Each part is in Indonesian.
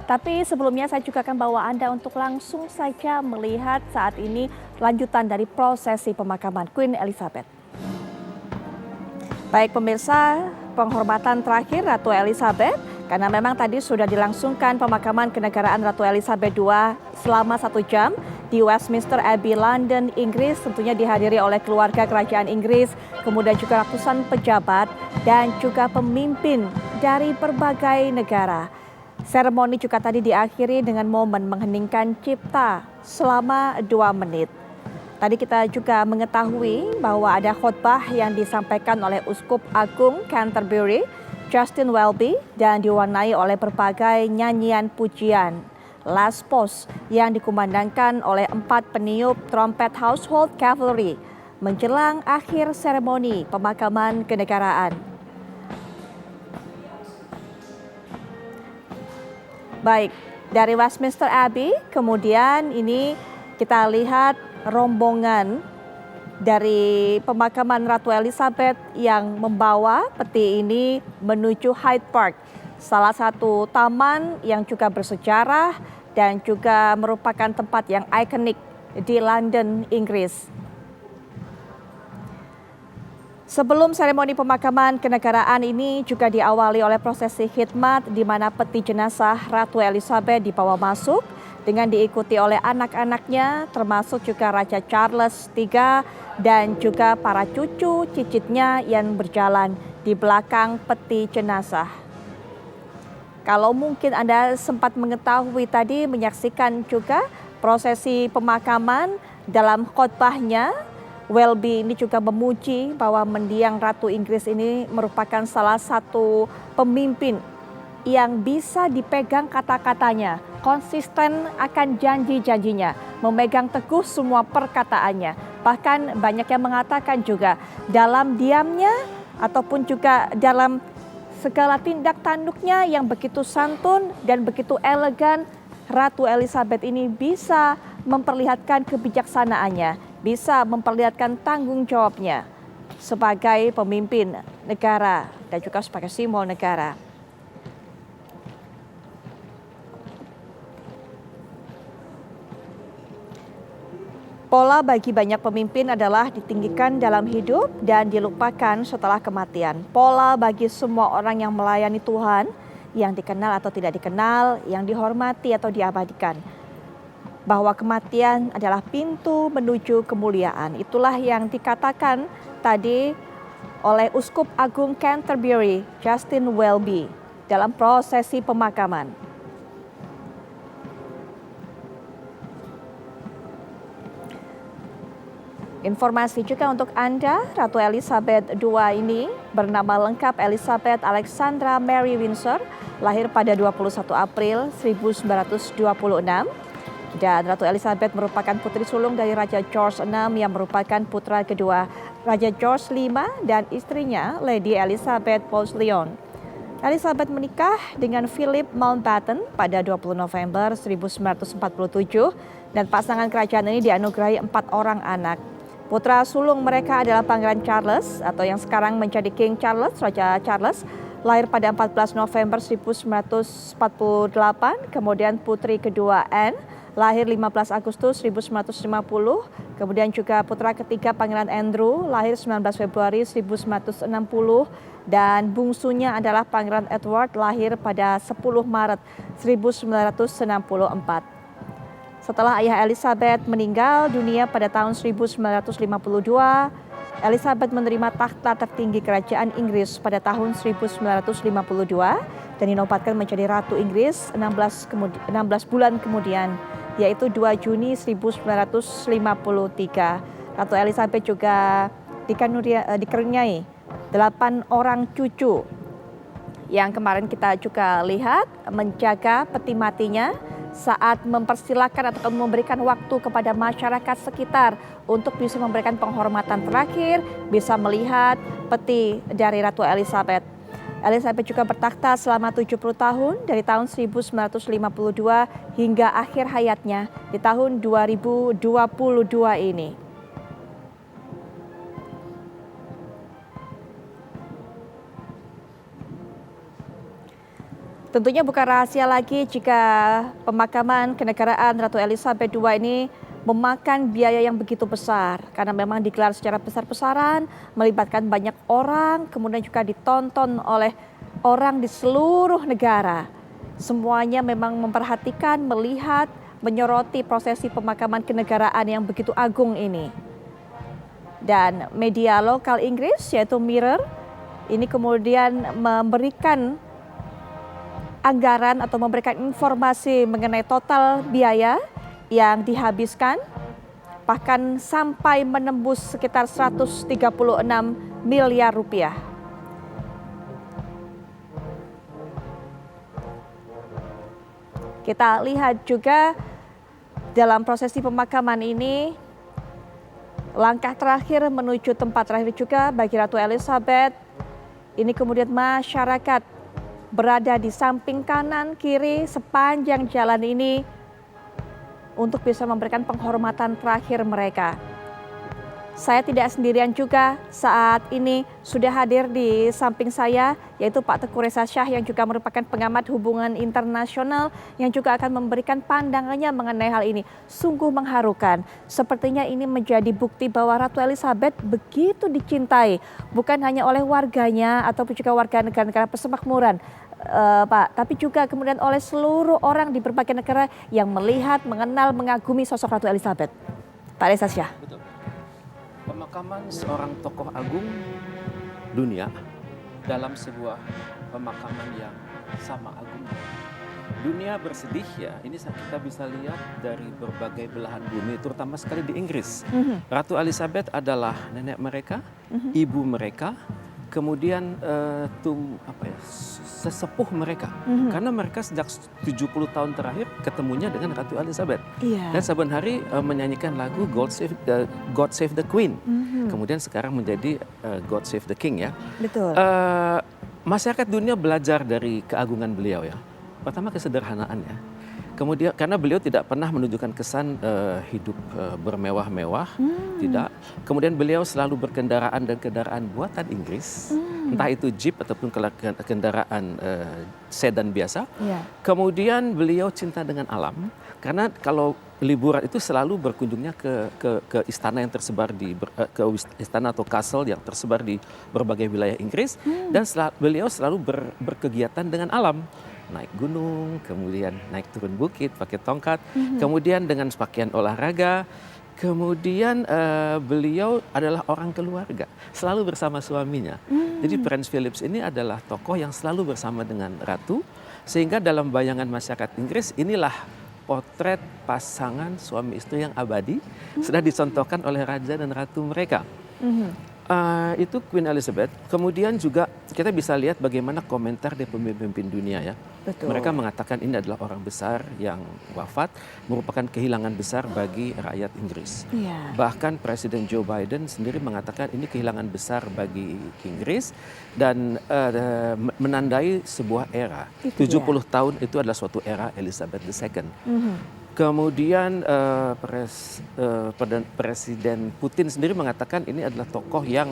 Tapi sebelumnya saya juga akan bawa Anda untuk langsung saja melihat saat ini lanjutan dari prosesi pemakaman Queen Elizabeth. Baik pemirsa, penghormatan terakhir Ratu Elizabeth, karena memang tadi sudah dilangsungkan pemakaman kenegaraan Ratu Elizabeth II selama 1 jam di Westminster Abbey, London, Inggris, tentunya dihadiri oleh keluarga kerajaan Inggris, kemudian juga ratusan pejabat dan juga pemimpin dari berbagai negara. Seremoni juga tadi diakhiri dengan momen mengheningkan cipta selama 2 menit. Tadi kita juga mengetahui bahwa ada khotbah yang disampaikan oleh Uskup Agung Canterbury, Justin Welby, dan diwarnai oleh berbagai nyanyian pujian. Last Post yang dikumandangkan oleh 4 peniup trompet Household Cavalry menjelang akhir seremoni pemakaman kenegaraan. Baik, dari Westminster Abbey, kemudian ini kita lihat rombongan dari pemakaman Ratu Elizabeth yang membawa peti ini menuju Hyde Park, salah satu taman yang juga bersejarah dan juga merupakan tempat yang ikonik di London, Inggris. Sebelum seremoni pemakaman kenegaraan ini juga diawali oleh prosesi khidmat di mana peti jenazah Ratu Elizabeth dibawa masuk dengan diikuti oleh anak-anaknya termasuk juga Raja Charles III dan juga para cucu cicitnya yang berjalan di belakang peti jenazah. Kalau mungkin Anda sempat mengetahui tadi menyaksikan juga prosesi pemakaman dalam khotbahnya, Welby ini juga memuji bahwa mendiang Ratu Inggris ini merupakan salah satu pemimpin yang bisa dipegang kata-katanya, konsisten akan janji-janjinya, memegang teguh semua perkataannya. Bahkan banyak yang mengatakan juga dalam diamnya ataupun juga dalam segala tindak tanduknya yang begitu santun dan begitu elegan, Ratu Elizabeth ini bisa memperlihatkan kebijaksanaannya, bisa memperlihatkan tanggung jawabnya sebagai pemimpin negara dan juga sebagai simbol negara. Pola bagi banyak pemimpin adalah ditinggikan dalam hidup dan dilupakan setelah kematian. Pola bagi semua orang yang melayani Tuhan, yang dikenal atau tidak dikenal, yang dihormati atau diabadikan. Bahwa kematian adalah pintu menuju kemuliaan. Itulah yang dikatakan tadi oleh Uskup Agung Canterbury, Justin Welby, dalam prosesi pemakaman. Informasi juga untuk Anda, Ratu Elizabeth II ini bernama lengkap Elizabeth Alexandra Mary Windsor, lahir pada 21 April 1926. Dan Ratu Elizabeth merupakan putri sulung dari Raja George VI yang merupakan putra kedua Raja George V dan istrinya Lady Elizabeth Bowes-Lyon. Elizabeth menikah dengan Philip Mountbatten pada 20 November 1947 dan pasangan kerajaan ini dianugerahi 4 orang anak. Putra sulung mereka adalah Pangeran Charles atau yang sekarang menjadi King Charles, Raja Charles, lahir pada 14 November 1948, kemudian putri kedua Anne, lahir 15 Agustus 1950, kemudian juga putra ketiga Pangeran Andrew, lahir 19 Februari 1960, dan bungsunya adalah Pangeran Edward, lahir pada 10 Maret 1964. Setelah ayah Elizabeth meninggal dunia pada tahun 1952, Elizabeth menerima takhta tertinggi kerajaan Inggris pada tahun 1952 dan dinobatkan menjadi Ratu Inggris 16 bulan kemudian, yaitu 2 Juni 1953. Ratu Elizabeth juga dikaruniai 8 orang cucu yang kemarin kita juga lihat menjaga peti matinya saat mempersilahkan atau memberikan waktu kepada masyarakat sekitar untuk bisa memberikan penghormatan terakhir, bisa melihat peti dari Ratu Elizabeth. Elizabeth juga bertakhta selama 70 tahun dari tahun 1952 hingga akhir hayatnya di tahun 2022 ini. Tentunya bukan rahasia lagi jika pemakaman kenegaraan Ratu Elizabeth II ini memakan biaya yang begitu besar karena memang digelar secara besar-besaran, melibatkan banyak orang, kemudian juga ditonton oleh orang di seluruh negara. Semuanya memang memperhatikan, melihat, menyoroti prosesi pemakaman kenegaraan yang begitu agung ini. Dan media lokal Inggris yaitu Mirror ini kemudian memberikan anggaran atau memberikan informasi mengenai total biaya yang dihabiskan, bahkan sampai menembus sekitar 136 miliar rupiah. Kita lihat juga dalam prosesi pemakaman ini, langkah terakhir menuju tempat terakhir juga bagi Ratu Elizabeth. Ini kemudian masyarakat berada di samping kanan kiri sepanjang jalan ini untuk bisa memberikan penghormatan terakhir mereka. Saya tidak sendirian juga, saat ini sudah hadir di samping saya yaitu Pak Teuku Reza Shah yang juga merupakan pengamat hubungan internasional yang juga akan memberikan pandangannya mengenai hal ini. Sungguh mengharukan, sepertinya ini menjadi bukti bahwa Ratu Elizabeth begitu dicintai bukan hanya oleh warganya ataupun juga warga negara-negara persemakmuran, Pak, tapi juga kemudian oleh seluruh orang di berbagai negara yang melihat, mengenal, mengagumi sosok Ratu Elizabeth. Pak Reza Shah. Betul. Pemakaman seorang tokoh agung dunia dalam sebuah pemakaman yang sama agungnya. Dunia bersedih ya, ini kita bisa lihat dari berbagai belahan bumi, terutama sekali di Inggris. Ratu Elizabeth adalah nenek mereka, ibu mereka, kemudian sesepuh mereka. Karena mereka sejak 70 tahun terakhir ketemunya dengan Ratu Elizabeth. Dan saban hari menyanyikan lagu God Save the Queen. Kemudian sekarang menjadi God Save the King ya. Betul. Masyarakat dunia belajar dari keagungan beliau ya. Pertama kesederhanaannya. Kemudian karena beliau tidak pernah menunjukkan kesan hidup bermewah-mewah, tidak. Kemudian beliau selalu berkendaraan dan kendaraan buatan Inggris, entah itu jeep ataupun kendaraan sedan biasa. Kemudian beliau cinta dengan alam, karena kalau liburan itu selalu berkunjungnya ke istana yang tersebar ke istana atau castle yang tersebar di berbagai wilayah Inggris, dan beliau selalu berkegiatan dengan alam. Naik gunung, kemudian naik turun bukit pakai tongkat, kemudian dengan pakaian olahraga, kemudian beliau adalah orang keluarga, selalu bersama suaminya. Jadi Prince Philip ini adalah tokoh yang selalu bersama dengan Ratu, sehingga dalam bayangan masyarakat Inggris inilah potret pasangan suami istri yang abadi, sudah dicontohkan oleh Raja dan Ratu mereka. Itu Queen Elizabeth. Kemudian juga kita bisa lihat bagaimana komentar dari pemimpin dunia ya. Betul. Mereka mengatakan ini adalah orang besar yang wafat, merupakan kehilangan besar bagi rakyat Inggris. Bahkan Presiden Joe Biden sendiri mengatakan ini kehilangan besar bagi Inggris dan menandai sebuah era. 70 tahun itu adalah suatu era Elizabeth II. Kemudian Presiden Putin sendiri mengatakan ini adalah tokoh yang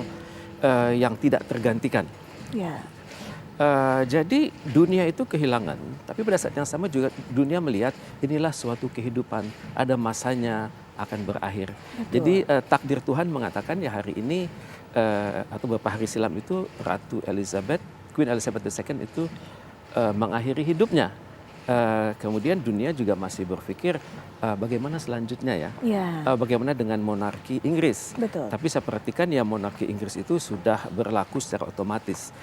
tidak tergantikan. Jadi dunia itu kehilangan, tapi pada saat yang sama juga dunia melihat inilah suatu kehidupan, ada masanya akan berakhir. Jadi takdir Tuhan mengatakan ya hari ini atau beberapa hari silam itu Ratu Elizabeth, Queen Elizabeth II itu mengakhiri hidupnya. Kemudian dunia juga masih berpikir bagaimana selanjutnya ya, bagaimana dengan monarki Inggris. Betul. Tapi saya perhatikan ya monarki Inggris itu sudah berlaku secara otomatis.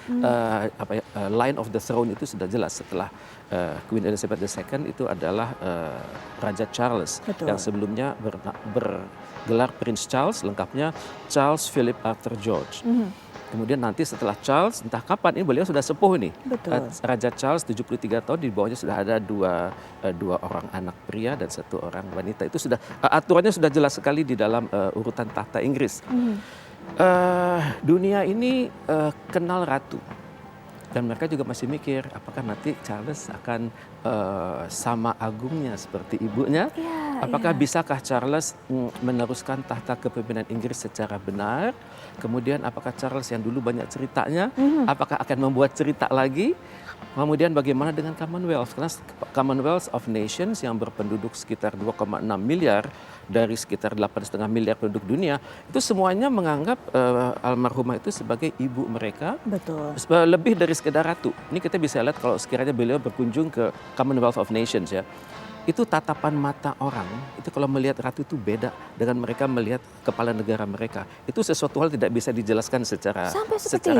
Line of the throne itu sudah jelas setelah Queen Elizabeth II itu adalah Raja Charles. Betul. Yang sebelumnya bergelar Prince Charles, lengkapnya Charles Philip Arthur George. Kemudian nanti setelah Charles, entah kapan, ini beliau sudah sepuh nih. Raja Charles 73 tahun, di bawahnya sudah ada dua orang anak pria dan satu orang wanita. Itu sudah aturannya sudah jelas sekali di dalam urutan tahta Inggris. Dunia ini kenal ratu. Dan mereka juga masih mikir apakah nanti Charles akan sama agungnya seperti ibunya. Apakah bisakah Charles meneruskan tahta kepemimpinan Inggris secara benar? Kemudian apakah Charles yang dulu banyak ceritanya, apakah akan membuat cerita lagi? Kemudian bagaimana dengan Commonwealth? Karena Commonwealth of Nations yang berpenduduk sekitar 2,6 miliar dari sekitar 8,5 miliar penduduk dunia, itu semuanya menganggap almarhumah itu sebagai ibu mereka. Betul. Lebih dari sekedar ratu. Ini kita bisa lihat kalau sekiranya beliau berkunjung ke Commonwealth of Nations ya. Itu tatapan mata orang, itu kalau melihat ratu itu beda dengan mereka melihat kepala negara mereka. Itu sesuatu hal tidak bisa dijelaskan secara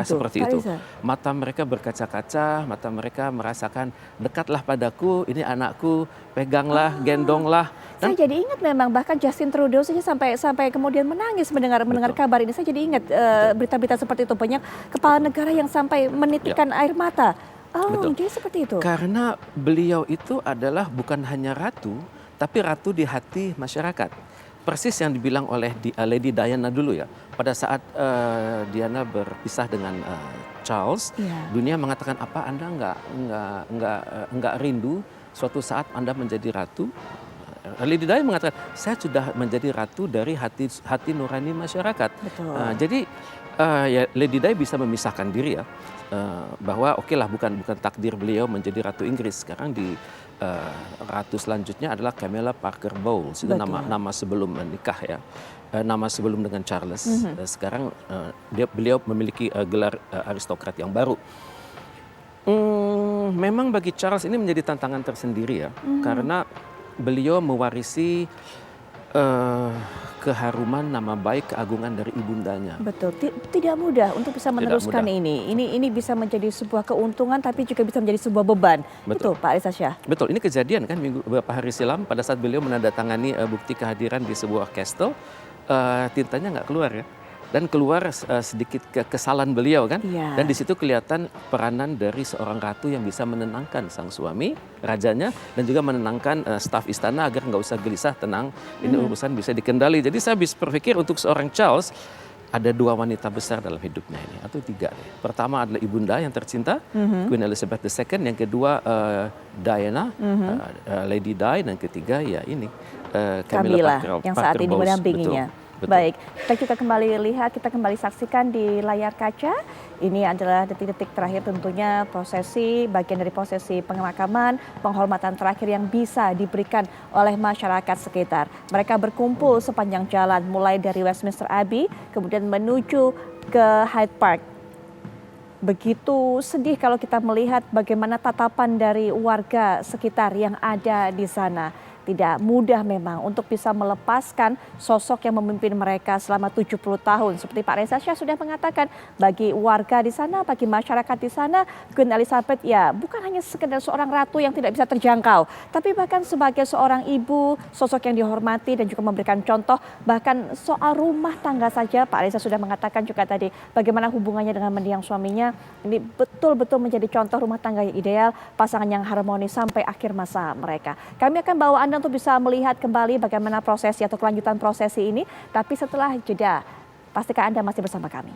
seperti itu. Mata mereka berkaca-kaca, mata mereka merasakan dekatlah padaku, ini anakku, peganglah, gendonglah. Saya jadi ingat memang bahkan Justin Trudeau saja sampai kemudian menangis mendengar kabar ini. Saya jadi ingat berita-berita seperti itu, banyak kepala negara yang sampai menitikkan air mata. Betul. Jadi seperti itu. Karena beliau itu adalah bukan hanya ratu, tapi ratu di hati masyarakat. Persis yang dibilang oleh Lady Diana dulu ya. Pada saat Diana berpisah dengan Charles, dunia mengatakan apa Anda nggak rindu suatu saat Anda menjadi ratu? Lady Di mengatakan saya sudah menjadi ratu dari hati nurani masyarakat. Jadi ya Lady Di bisa memisahkan diri ya bahwa oke lah bukan takdir beliau menjadi ratu Inggris. Sekarang di ratu selanjutnya adalah Camilla Parker Bowles, itu nama sebelum menikah ya, nama sebelum dengan Charles. Sekarang beliau memiliki gelar aristokrat yang baru. Memang bagi Charles ini menjadi tantangan tersendiri ya, karena beliau mewarisi keharuman nama baik keagungan dari ibundanya. Betul, tidak mudah untuk bisa meneruskan ini. Ini bisa menjadi sebuah keuntungan tapi juga bisa menjadi sebuah beban. Betul, Pak Alisa Syah. Betul, ini kejadian kan beberapa hari silam pada saat beliau menandatangani bukti kehadiran di sebuah castle, tintanya nggak keluar ya. Dan keluar sedikit kekesalan beliau kan. Dan di situ kelihatan peranan dari seorang ratu yang bisa menenangkan sang suami, rajanya, dan juga menenangkan staf istana agar nggak usah gelisah, tenang, ini urusan bisa dikendali. Jadi saya bisa berpikir untuk seorang Charles, ada dua wanita besar dalam hidupnya ini, atau tiga deh. Pertama adalah ibunda yang tercinta, Queen Elizabeth II, yang kedua Diana, Lady Di, dan ketiga ya ini Camilla yang saat ini mendampinginya. Baik, kita juga kembali lihat, kita kembali saksikan di layar kaca. Ini adalah detik-detik terakhir tentunya prosesi, bagian dari prosesi pemakaman, penghormatan terakhir yang bisa diberikan oleh masyarakat sekitar. Mereka berkumpul sepanjang jalan mulai dari Westminster Abbey, kemudian menuju ke Hyde Park. Begitu sedih kalau kita melihat bagaimana tatapan dari warga sekitar yang ada di sana. Tidak mudah memang untuk bisa melepaskan sosok yang memimpin mereka selama 70 tahun. Seperti Pak Reza Syah sudah mengatakan, bagi warga di sana, bagi masyarakat di sana, Queen Elizabeth ya bukan hanya sekedar seorang ratu yang tidak bisa terjangkau, tapi bahkan sebagai seorang ibu, sosok yang dihormati dan juga memberikan contoh. Bahkan soal rumah tangga saja, Pak Reza sudah mengatakan juga tadi, bagaimana hubungannya dengan mendiang suaminya. Ini betul-betul menjadi contoh rumah tangga yang ideal, pasangan yang harmonis sampai akhir masa mereka. Kami akan bawa Anda untuk bisa melihat kembali bagaimana prosesi atau kelanjutan prosesi ini. Tapi setelah jeda, pastikan Anda masih bersama kami.